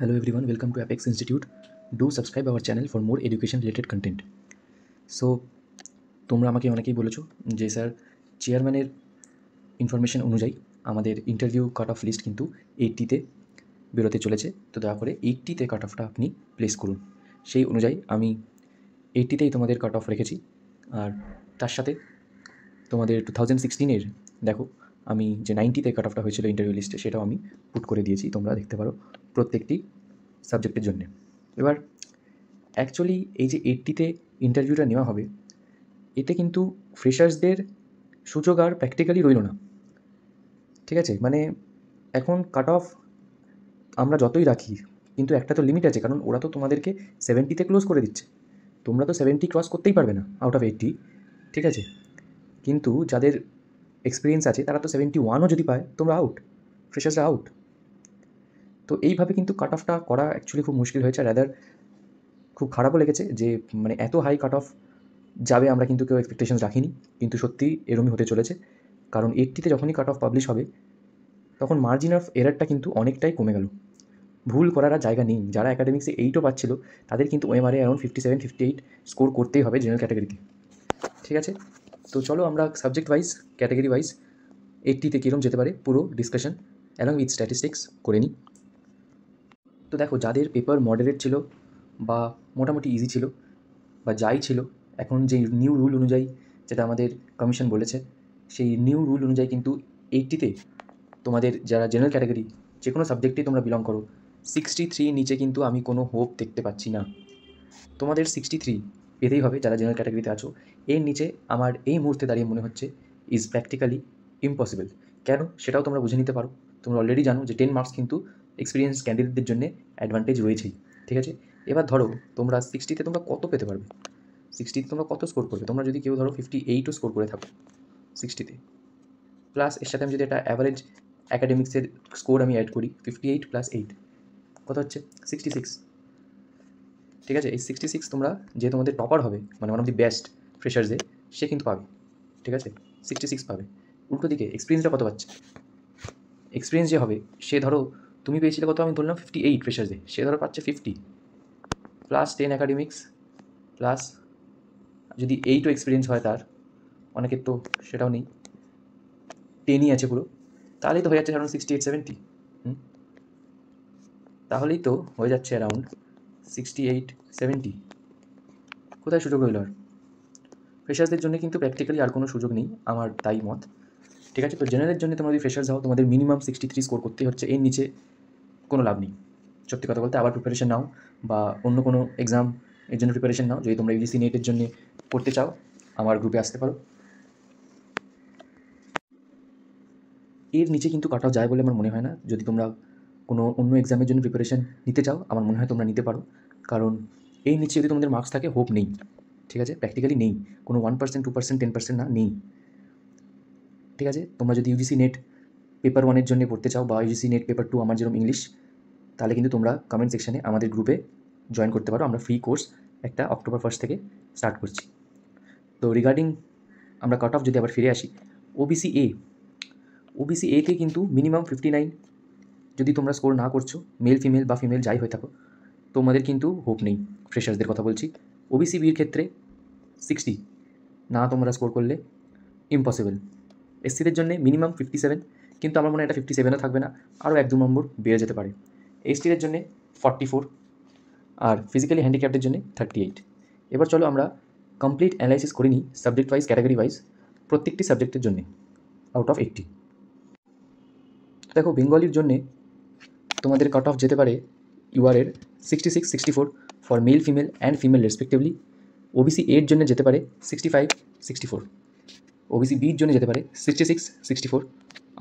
Hello everyone, welcome to Apex Institute. Do subscribe our channel for more education related content. So তোমরা আমাকে অনেকেই বলেছো যে sir চেয়ারম্যানের ইনফরমেশন অনুযায়ী আমাদের ইন্টারভিউ কাট অফ লিস্ট কিন্তু 80-তে বেরোতে চলেছে, তো দয়া করে 80-তে কাট অফটা আপনি প্লেস করুন। সেই অনুযায়ী আমি 80-তেই তোমাদের কাট অফ রেখেছি, আর তার সাথে তোমাদের 2016-এর দেখো আমি যে 90-তে কাট অফটা হয়েছিল ইন্টারভিউ লিস্টে সেটাও আমি পুট করে দিয়েছি, তোমরা দেখতে পারো প্রত্যেকটি সাবজেক্টের জন্যে। এবার অ্যাকচুয়ালি এই যে 80-তে ইন্টারভিউটা নেওয়া হবে, এতে কিন্তু ফ্রেশার্সদের সুযোগ আর প্র্যাকটিক্যালি রইল না। ঠিক আছে, মানে এখন কাট অফ আমরা যতই রাখি কিন্তু একটা তো লিমিট আছে, কারণ ওরা তো তোমাদেরকে 70-তে ক্লোজ করে দিচ্ছে, তোমরা তো 70 ক্রস করতেই পারবে না আউট অফ 80। ঠিক আছে, কিন্তু যাদের এক্সপিরিয়েন্স আছে তারা তো 71ও যদি পায়, তোমরা আউট, ফ্রেশার্সরা আউট। তো এইভাবে কিন্তু কাট অফটা করা অ্যাকচুয়ালি খুব মুশকিল হয়েছে, রাদার খুব খারাপও লেগেছে যে মানে এত হাই কাট অফ যাবে আমরা কিন্তু কেউ এক্সপেকটেশনস রাখিনি, কিন্তু সত্যি এরমই হতে চলেছে। কারণ 80-তে যখনই কাট অফ পাবলিশ হবে তখন মার্জিন অফ এরারটা কিন্তু অনেকটাই কমে গেল, ভুল করার আর জায়গা নেই। যারা অ্যাকাডেমিক্সে 8ও পাচ্ছিল তাদের কিন্তু ওএমআরএ অ্যারাউন্ড 57-58 স্কোর করতেই হবে জেনারেল ক্যাটাগরিতে। ঠিক আছে, তো চলো আমরা সাবজেক্ট ওয়াইজ ক্যাটাগরি ওয়াইজ 80-তে কীরকম যেতে পারে পুরো ডিসকাশন অ্যালং উইথ স্ট্যাটিস্টিক্স করে নিই। তো দেখো, যাদের পেপার মডারেট ছিল বা মোটামুটি ইজি ছিল বা যাই ছিল, এখন যে নিউ রুল অনুযায়ী যেটা আমাদের কমিশন বলেছে, সেই নিউ রুল অনুযায়ী কিন্তু 80-তে তোমাদের যারা জেনারেল ক্যাটাগরি যে কোনো সাবজেক্টেই তোমরা বিলং করো, 63 নিচে কিন্তু আমি কোনো হোপ দেখতে পাচ্ছি না। তোমাদের 63 পেতেই হবে যারা জেনারেল ক্যাটাগরিতে আছো। এর নিচে আমার এই মুহূর্তে দাঁড়িয়ে মনে হচ্ছে ইজ প্র্যাকটিক্যালি ইম্পসিবল। কেন সেটাও তোমরা বুঝে নিতে পারো। তোমরা অলরেডি জানো যে 10 মার্কস কিন্তু এক্সপিরিয়েন্স ক্যান্ডিডেটদের জন্য অ্যাডভান্টেজ রয়েছেই। ঠিক আছে, এবার ধরো তোমরা 60-তে তোমরা কত পেতে পারবে, 60-তে তোমরা কত স্কোর করবে। তোমরা যদি কেউ ধরো 58ও স্কোর করে থাকো 60-তে, প্লাস এর সাথে আমি যদি একটা অ্যাভারেজ অ্যাকাডেমিক্সের স্কোর আমি অ্যাড করি, 58 + 8 কত হচ্ছে 66। ঠিক আছে, এই 66 তোমরা যে তোমাদের টপার হবে, মানে ওয়ান অফ দি বেস্ট ফ্রেশার্সে, সে কিন্তু পাবে। ঠিক আছে, 66 পাবে। উল্টো দিকে এক্সপিরিয়েন্সটা কত পাচ্ছে, এক্সপিরিয়েন্স যে হবে সে ধরো তুমি পেয়েছিলে কত, আমি বললাম 58 ফ্রেশার্সে, সে ধরো পাচ্ছে 50 +10 অ্যাকাডেমিক্স প্লাস যদি 8ও এক্সপিরিয়েন্স হয় তার, অনেকের তো সেটাও নেই, 10ই আছে পুরো, তাহলেই তো হয়ে যাচ্ছে অ্যারাউন্ড 68-70। তাহলেই তো হয়ে যাচ্ছে অ্যারাউন্ড 68-70। কোথায় সুযোগ রইল আর? ফ্রেশার্সদের জন্য কিন্তু প্র্যাকটিক্যালি আর কোনো সুযোগ নেই, আমার তাই মত। ঠিক আছে, তো জেনারেলের জন্য তোমরা যদি ফ্রেশার্স হও তোমাদের মিনিমাম 63 স্কোর করতেই হচ্ছে, এর নিচে কোনো লাভ নেই। সত্যি কথা বলতে আবার প্রিপারেশন নাও বা অন্য কোনো এক্সাম এর জন্য প্রিপারেশন নাও। যদি তোমরা ইউজিসি নেটের জন্য পড়তে চাও আমার গ্রুপে আসতে পারো। এর নিচে কিন্তু কাট অফ যায় বলে আমার মনে হয় না। যদি তোমরা কোনো অন্য এক্সামের জন্য প্রিপারেশন নিতে চাও আমার মনে হয় তোমরা নিতে পারো, কারণ এই নিচে যদি তোমাদের মার্কস থাকে হোপ নেই। ঠিক আছে, প্র্যাকটিক্যালি নেই, কোনো 1%, 2%, 10% না, নেই। ঠিক আছে, তোমরা যদি ইউজিসি নেট পেপার 1-এর জন্য পড়তে চাও বা ইউজিসি নেট পেপার 2 আমার যেরকম ইংলিশ, তাহলে কিন্তু তোমরা কমেন্ট সেকশানে আমাদের গ্রুপে জয়েন করতে পারো। আমরা ফ্রি কোর্স একটা অক্টোবর 1 থেকে স্টার্ট করছি। তো রিগার্ডিং আমরা কাট অফ যদি আবার ফিরে আসি, ওবিসি এতে কিন্তু মিনিমাম 59 যদি তোমরা স্কোর না করছো, মেল ফিমেল বা ফিমেল যাই হয়ে থাকো, তোমাদের কিন্তু হোপ নেই। ফ্রেশার্সদের কথা বলছি। ওবিসি বির ক্ষেত্রে 60 না তোমরা স্কোর করলে ইম্পসিবল। এসসিদের জন্য মিনিমাম 57, কিন্তু আমার মনে হয় এটা 57ও থাকবে না, আরও 1-2 নম্বর বেড়ে যেতে পারে। এসটিদের জন্য 44 আর ফিজিক্যালি হ্যান্ডিক্যাপ্টের জন্য 38। এবার চলো আমরা কমপ্লিট অ্যানালাইসিস করে নিই সাবজেক্ট ওয়াইজ ক্যাটাগরি ওয়াইজ প্রত্যেকটি সাবজেক্টের জন্য আউট অফ 80। দেখো, বেঙ্গলির জন্যে তোমাদের কাট অফ যেতে পারে ইউআরের 66-64 for male female and female respectively. OBC এর জন্য যেতে পারে 65-64। ওবিসি বির জন্য যেতে পারে 66-64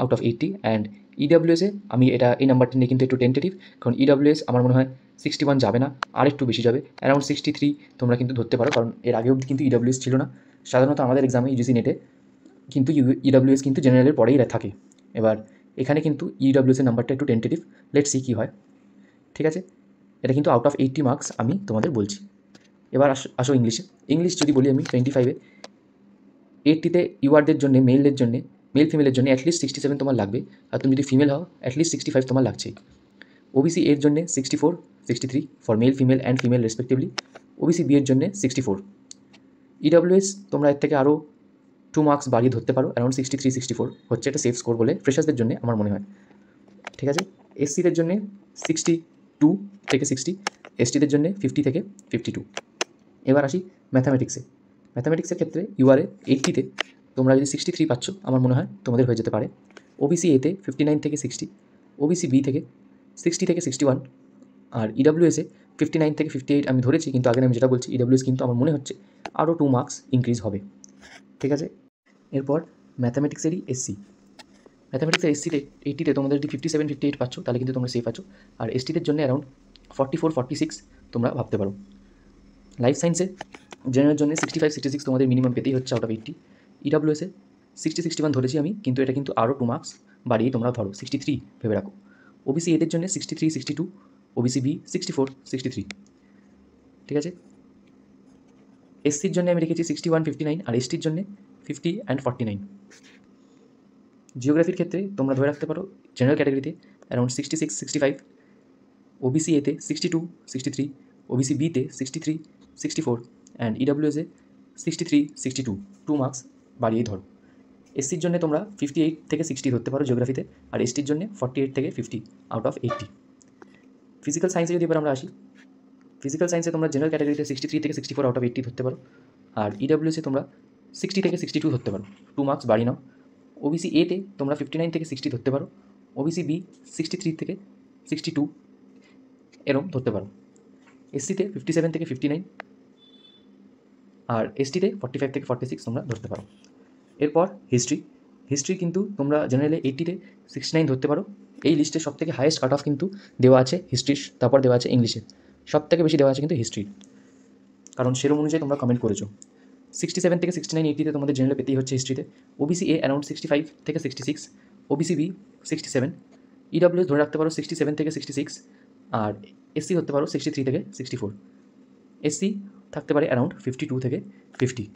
আউট অফ 80। অ্যান্ড ইডাব্লিউএসে আমি এই নাম্বারটা নিয়ে কিন্তু একটু টেন্টেটিভ, কারণ ইডাব্লিউএস আমার মনে হয় 61 যাবে না, আর একটু বেশি যাবে, অ্যারাউন্ড 63 তোমরা কিন্তু ধরতে পারো, কারণ এর আগে অবধি কিন্তু ইডাব্লিউএস ছিল না। সাধারণত আমাদের এক্সামে ইউজিসি নেটে কিন্তু ইডাব্লিউএস কিন্তু জেনারেলের পরেই থাকে। এবার এখানে কিন্তু ইডাব্লিউএসের নাম্বারটা একটু টেন্টেটিভ, লেটস সি কী হয়। ঠিক আছে, এটা কিন্তু আউট অফ 80 মার্কস আমি তোমাদের বলছি। এবার আসো ইংলিশে। ইংলিশ যদি বলি আমি 25-এ 80-তে ইউআরদের জন্য মেল ফিমেলের জন্য অ্যাটলিস্ট 67 তোমার লাগবে, আর তুমি যদি ফিমেল হও অ্যাটলিস্ট 65 তোমার লাগছেই। ওবিসি এর জন্য 64, 63 for male female and female respectively, OBC B এর জন্য 64। ইডাব্লিউএস তোমরা এর থেকে আরও 2 মার্কস বাড়িয়ে ধরতে পারো, অ্যারাউন্ড 63, 64 হচ্ছে একটা সেফ স্কোর বলে ফ্রেশার্সদের জন্য আমার মনে হয়। ঠিক আছে, এসসিদের জন্য 62 থেকে 60, এসটিদের জন্য 50 থেকে 52। এবার আসি ম্যাথামেটিক্সে। ম্যাথামেটিক্সের ক্ষেত্রে ইউআরএ 80তে তোমরা যদি 63 পাচ্ছ, আমার মনে হয় তোমাদের হয়ে যেতে পারে। ওবিসি এতে 59 থেকে 60, ওবিসি বি থেকে 60 থেকে 61, আর ইডাব্লিউএসে 59 থেকে 58 আমি ধরেছি, কিন্তু আগে আমি যেটা বলছি ইডাব্লিউএস কিন্তু আমার মনে হচ্ছে আরও 2 মার্কস ইনক্রিজ হবে। ঠিক আছে, এরপর ম্যাথামেটিক্সেরই এসসি। ম্যাথামেটিক্সের এসসিতে 80তে তোমাদের যদি 57, 58 পাচ্ছ তাহলে কিন্তু তোমরা সেফ আছো, আর এসটিদের জন্য অ্যারাউন্ড 44, 46 তোমরা ভাবতে পারো। লাইফ সায়েন্সে জেনারেলের জন্য 65, 66 তোমাদের মিনিমাম পেতেই হচ্ছে আউট অফ 80। ইডাব্লিউএসে 60, 61 ধরেছি আমি, কিন্তু এটা কিন্তু আরও 2 মার্কস বাড়িয়ে তোমরা ধরো 63 ভেবে রাখো। ওবিসি এদের জন্য 63, 62, ওবিসি বি 64, 63। ঠিক আছে, এসসির জন্য আমি রেখেছি 61, 59, আর এসটির জন্য 50 অ্যান্ড 49। জিওগ্রাফির ক্ষেত্রে তোমরা ধরে রাখতে পারো জেনারেল ক্যাটাগরিতে অ্যারাউন্ড 66, 65, ওবিসি এতে 62, 63, ওবিসি বিতে 63, 64 অ্যান্ড ইডাব্লিউএসে 63, 62, 2 মার্কস বাড়িয়েই ধরো। এসসির জন্য তোমরা 58 থেকে 60 ধরতে পারো জিওগ্রাফিতে, আর এসটির জন্য 48 থেকে 50 আউট অফ 80। ফিজিক্যাল সায়েন্সে যদি এবার আমরা আসি, ফিজিক্যাল সায়েন্সে তোমরা জেনারেল ক্যাটাগরিতে 63 থেকে 64 আউট অফ 80 ধরতে পারো, আর ইডাব্লিউএসে তোমরা 60 থেকে 62 ধরতে পারো, 2 মার্কস বাড়িয়ে নাও। ওবিসি এতে তোমরা 59 থেকে 60 ধরতে পারো, ওবিসি বি 63 থেকে 62 এরম ধরতে পারো। এসসিতে 57 থেকে 59, আর এসটিতে 45 থেকে 46 তোমরা ধরতে পারো। এরপর হিস্ট্রি কিন্তু তোমরা জেনারেলে 80তে 69 ধরতে পারো। এই লিস্টের সবথেকে হাইয়েস্ট কাট অফ কিন্তু দেওয়া আছে হিস্ট্রির, তারপর দেওয়া আছে ইংলিশের, সবথেকে বেশি দেওয়া আছে কিন্তু হিস্ট্রির, কারণ সেরকম অনুযায়ী তোমরা কমেন্ট করেছো। 67 থেকে 69, 80তে তোমাদের জেনারেলে পেতেই হচ্ছে হিস্ট্রিতে। ওবিসি এ অ্যারাউন্ড 65 থেকে 66, ওবিসি বি 67, ইডাব্লিউএস ধরে রাখতে পারো 67 থেকে 66, আর এসসি ধরতে পারো 63 থেকে 64, এসসি থাকতে পারে অ্যারাউন্ড 52 থেকে 50।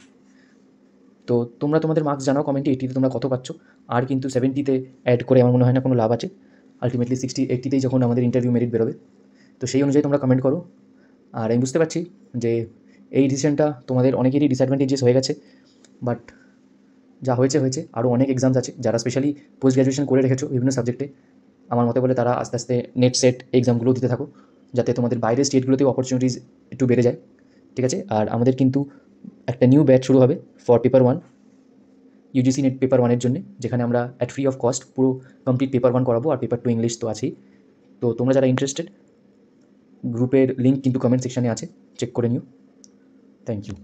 তো তোমরা তোমাদের মার্কস জানাও কমেন্টে 80তে তোমরা কত পাচ্ছ, আর কিন্তু 70তে অ্যাড করে আমার মনে হয় না কোনো লাভ আছে। আলটিমেটলি 60, 80তেই যখন আমাদের ইন্টারভিউ মেরিট বেরোবে, তো সেই অনুযায়ী তোমরা কমেন্ট করো। আর আমি বুঝতে পারছি যে এই ডিসিশনটা তোমাদের অনেকেরই ডিসঅ্যাডভান্টেজেস হয়ে গেছে, বাট যা হয়েছে হয়েছে। আরও অনেক এক্সামস আছে, যারা স্পেশালি পোস্ট গ্র্যাজুয়েশন করে রেখেছো বিভিন্ন সাবজেক্টে, আমার মতে বলে তারা আস্তে আস্তে নেট সেট এক্সামগুলো দিতে থাকো, যাতে তোমাদের বাইরের স্টেটগুলোতেও অপরচুনিটিস একটু বেড়ে যায়। ঠিক আছে, আর আমাদের কিন্তু একটা নিউ ব্যাচ শুরু হবে for paper 1, UGC NET paper 1-এর জন্য, যেখানে আমরা অ্যাট ফ্রি অফ কস্ট পুরো কমপ্লিট পেপার 1 করাবো, আর পেপার 2 ইংলিশ তো আছেই। তো তোমরা যারা ইন্টারেস্টেড, গ্রুপের লিঙ্ক কিন্তু কমেন্ট সেকশানে আছে, চেক করে নিও। Thank you.